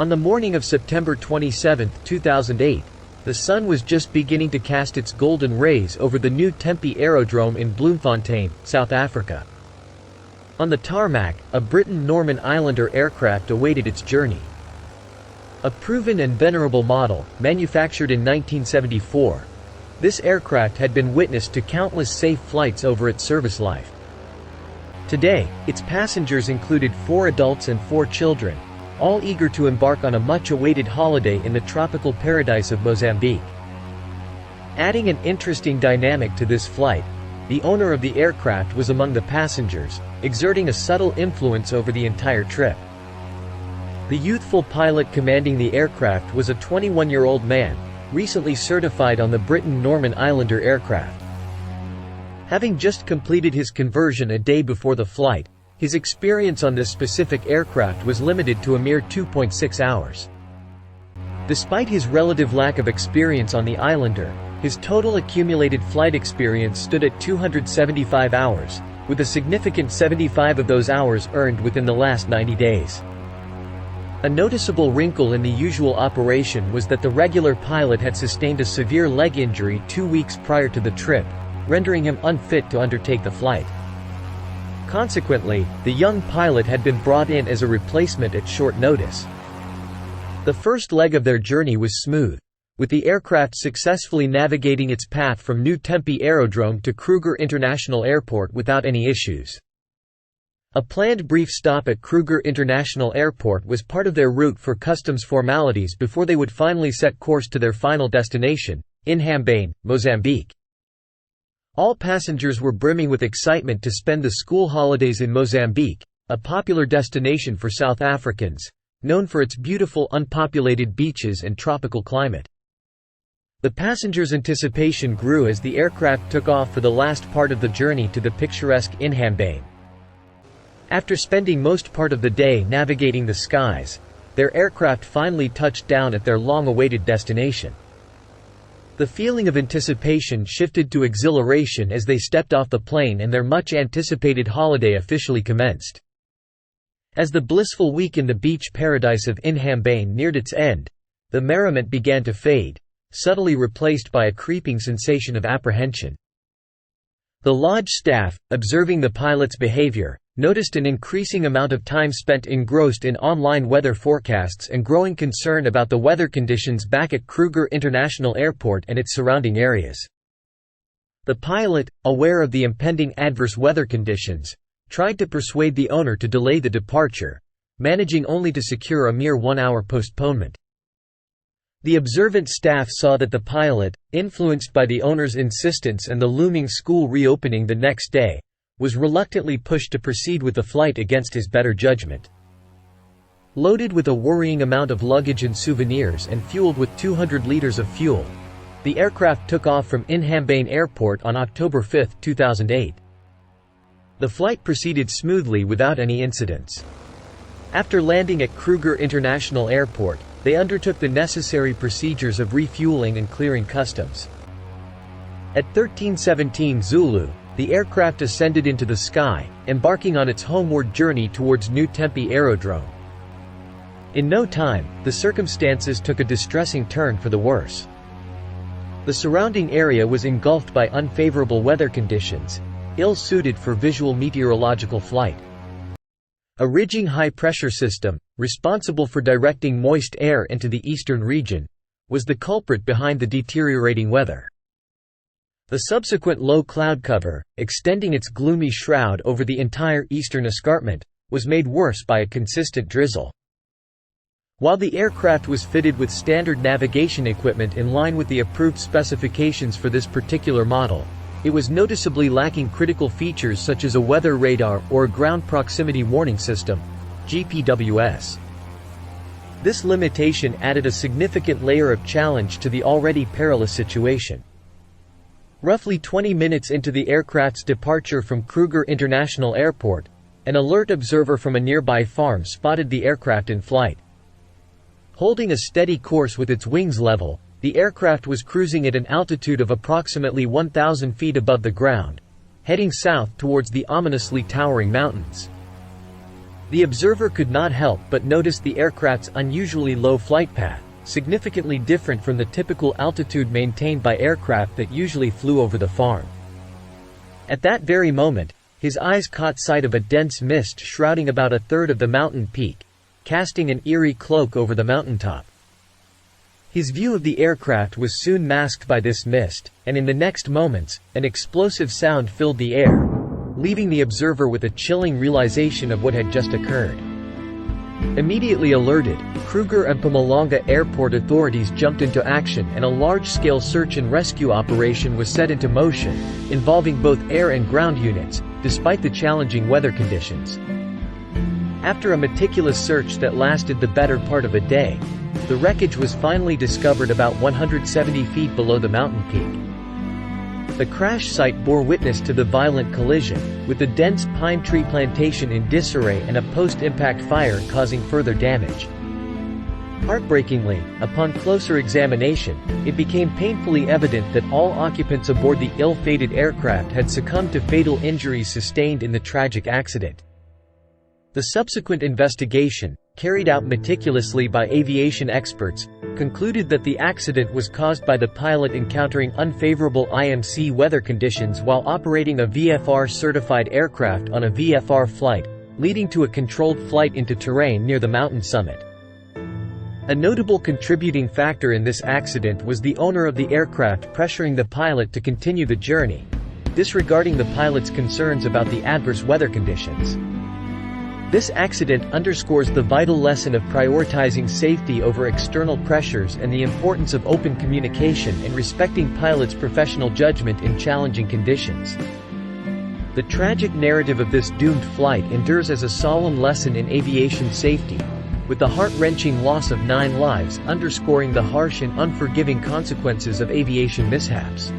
On the morning of September 27, 2008, the sun was just beginning to cast its golden rays over the new Tempe Aerodrome in Bloemfontein, South Africa. On the tarmac, a Britten-Norman Islander aircraft awaited its journey. A proven and venerable model, manufactured in 1974, this aircraft had been witness to countless safe flights over its service life. Today, its passengers included 4 adults and 4 children, all eager to embark on a much-awaited holiday in the tropical paradise of Mozambique. Adding an interesting dynamic to this flight, the owner of the aircraft was among the passengers, exerting a subtle influence over the entire trip. The youthful pilot commanding the aircraft was a 21-year-old man, recently certified on the Britten-Norman Islander aircraft. Having just completed his conversion a day before the flight, his experience on this specific aircraft was limited to a mere 2.6 hours. Despite his relative lack of experience on the Islander, his total accumulated flight experience stood at 275 hours, with a significant 75 of those hours earned within the last 90 days. A noticeable wrinkle in the usual operation was that the regular pilot had sustained a severe leg injury 2 weeks prior to the trip, rendering him unfit to undertake the flight. Consequently, the young pilot had been brought in as a replacement at short notice. The first leg of their journey was smooth, with the aircraft successfully navigating its path from New Tempe Aerodrome to Kruger International Airport without any issues. A planned brief stop at Kruger International Airport was part of their route for customs formalities before they would finally set course to their final destination, Inhambane, Mozambique. All passengers were brimming with excitement to spend the school holidays in Mozambique, a popular destination for South Africans, known for its beautiful unpopulated beaches and tropical climate. The passengers' anticipation grew as the aircraft took off for the last part of the journey to the picturesque Inhambane. After spending most part of the day navigating the skies, their aircraft finally touched down at their long-awaited destination. The feeling of anticipation shifted to exhilaration as they stepped off the plane and their much-anticipated holiday officially commenced. As the blissful week in the beach paradise of Inhambane neared its end, the merriment began to fade, subtly replaced by a creeping sensation of apprehension. The lodge staff, observing the pilot's behavior, noticed an increasing amount of time spent engrossed in online weather forecasts and growing concern about the weather conditions back at Kruger International Airport and its surrounding areas. The pilot, aware of the impending adverse weather conditions, tried to persuade the owner to delay the departure, managing only to secure a mere 1-hour postponement. The observant staff saw that the pilot, influenced by the owner's insistence and the looming school reopening the next day, was reluctantly pushed to proceed with the flight against his better judgment. Loaded with a worrying amount of luggage and souvenirs and fueled with 200 liters of fuel, the aircraft took off from Inhambane Airport on October 5, 2008. The flight proceeded smoothly without any incidents. After landing at Kruger International Airport, they undertook the necessary procedures of refueling and clearing customs. At 13:17 Zulu, the aircraft ascended into the sky, embarking on its homeward journey towards New Tempe Aerodrome. In no time, the circumstances took a distressing turn for the worse. The surrounding area was engulfed by unfavorable weather conditions, ill-suited for visual meteorological flight. A ridging high-pressure system, responsible for directing moist air into the eastern region, was the culprit behind the deteriorating weather. The subsequent low cloud cover, extending its gloomy shroud over the entire eastern escarpment, was made worse by a consistent drizzle. While the aircraft was fitted with standard navigation equipment in line with the approved specifications for this particular model, it was noticeably lacking critical features such as a weather radar or a ground proximity warning system, GPWS. This limitation added a significant layer of challenge to the already perilous situation. Roughly 20 minutes into the aircraft's departure from Kruger International Airport, an alert observer from a nearby farm spotted the aircraft in flight. Holding a steady course with its wings level, the aircraft was cruising at an altitude of approximately 1,000 feet above the ground, heading south towards the ominously towering mountains. The observer could not help but notice the aircraft's unusually low flight path, significantly different from the typical altitude maintained by aircraft that usually flew over the farm. At that very moment, his eyes caught sight of a dense mist shrouding about a third of the mountain peak, casting an eerie cloak over the mountaintop. His view of the aircraft was soon masked by this mist, and in the next moments, an explosive sound filled the air, leaving the observer with a chilling realization of what had just occurred. Immediately alerted, Kruger and Mpumalanga airport authorities jumped into action and a large-scale search and rescue operation was set into motion, involving both air and ground units, despite the challenging weather conditions. After a meticulous search that lasted the better part of a day, the wreckage was finally discovered about 170 feet below the mountain peak. The crash site bore witness to the violent collision, with a dense pine tree plantation in disarray and a post-impact fire causing further damage. Heartbreakingly, upon closer examination, it became painfully evident that all occupants aboard the ill-fated aircraft had succumbed to fatal injuries sustained in the tragic accident. The subsequent investigation, carried out meticulously by aviation experts, concluded that the accident was caused by the pilot encountering unfavorable IMC weather conditions while operating a VFR-certified aircraft on a VFR flight, leading to a controlled flight into terrain near the mountain summit. A notable contributing factor in this accident was the owner of the aircraft pressuring the pilot to continue the journey, disregarding the pilot's concerns about the adverse weather conditions. This accident underscores the vital lesson of prioritizing safety over external pressures and the importance of open communication and respecting pilots' professional judgment in challenging conditions. The tragic narrative of this doomed flight endures as a solemn lesson in aviation safety, with the heart-wrenching loss of 9 lives underscoring the harsh and unforgiving consequences of aviation mishaps.